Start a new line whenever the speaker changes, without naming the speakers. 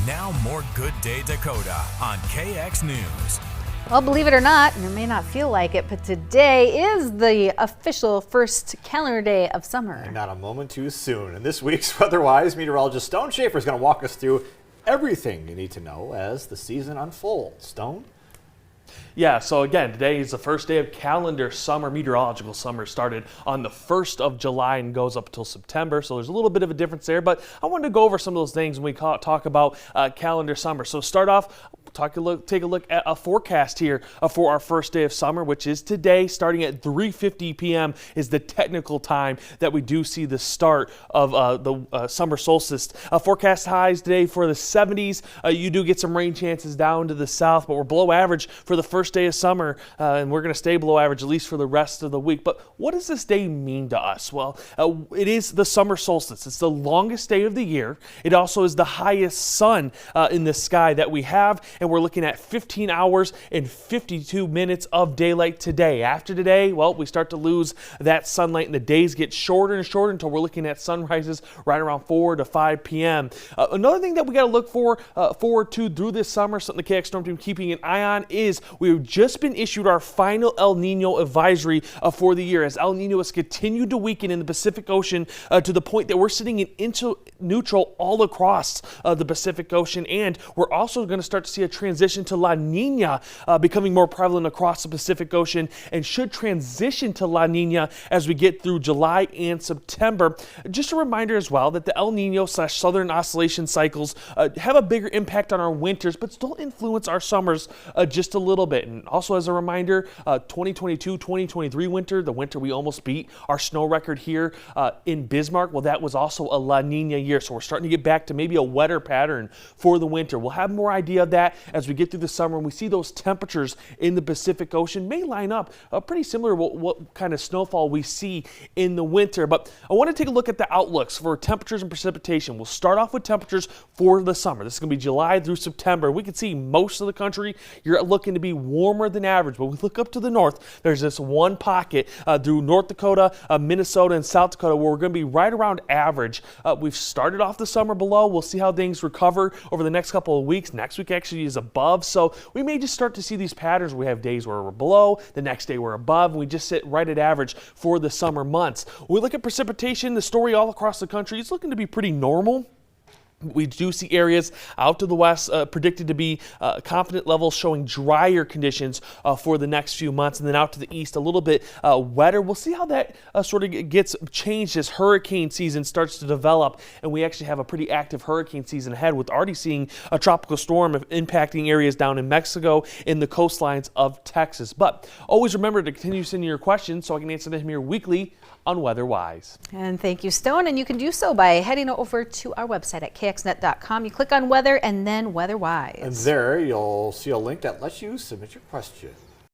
Now more Good Day Dakota on KX News.
Well, believe it or not, and it may not feel like it, but today is the official first calendar day of summer.
And not a moment too soon. And this week's Weather-Wise, meteorologist Stone Schaefer is going to walk us through everything you need to know as the season unfolds. Stone?
Yeah, so again, today is the first day of calendar summer. Meteorological summer started on the 1st of July and goes up until September, so there's a little bit of a difference there, but I wanted to go over some of those things when we talk about calendar summer. So start off, take a look at a forecast here for our first day of summer, which is today, starting at 3:50 p.m. is the technical time that we do see the start of the summer solstice. Forecast highs today for the 70s. You do get some rain chances down to the south, but we're below average for the first day of summer, and we're going to stay below average at least for the rest of the week. But what does this day mean to us? Well, it is the summer solstice. It's the longest day of the year. It also is the highest sun in the sky that we have, and we're looking at 15 hours and 52 minutes of daylight today. After today, well, we start to lose that sunlight and the days get shorter and shorter until we're looking at sunrises right around 4 to 5 p.m. Another thing that we got to look forward to through this summer, something the KX Storm Team keeping an eye on, is we've just been issued our final El Nino advisory for the year, as El Nino has continued to weaken in the Pacific Ocean to the point that we're sitting in neutral all across the Pacific Ocean, and we're also going to start to see a transition to La Nina becoming more prevalent across the Pacific Ocean, and should transition to La Nina as we get through July and September. Just a reminder as well that the El Nino/Southern Oscillation cycles have a bigger impact on our winters, but still influence our summers just a little bit. And also as a reminder, 2022-2023 winter, the winter we almost beat our snow record here in Bismarck, well, that was also a La Nina year. So we're starting to get back to maybe a wetter pattern for the winter. We'll have more idea of that as we get through the summer, and we see those temperatures in the Pacific Ocean may line up pretty similar to what kind of snowfall we see in the winter. But I want to take a look at the outlooks for temperatures and precipitation. We'll start off with temperatures for the summer. This is going to be July through September. We can see most of the country, you're looking to be warmer than average, but we look up to the north, there's this one pocket through North Dakota, Minnesota, and South Dakota where we're going to be right around average. We've started off the summer below. We'll see how things recover over the next couple of weeks. Next week actually is above, so we may just start to see these patterns. We have days where we're below, the next day we're above, and we just sit right at average for the summer months. When we look at precipitation, the story all across the country is looking to be pretty normal. We do see areas out to the west predicted to be confident levels showing drier conditions for the next few months, and then out to the east a little bit wetter. We'll see how that sort of gets changed as hurricane season starts to develop, and we actually have a pretty active hurricane season ahead, with already seeing a tropical storm impacting areas down in Mexico in the coastlines of Texas. But always remember to continue sending your questions so I can answer them here weekly on Weather-Wise.
And thank you, Stone. And you can do so by heading over to our website at kxnet.com. You click on weather and then Weather-Wise.
And there you'll see a link that lets you submit your question.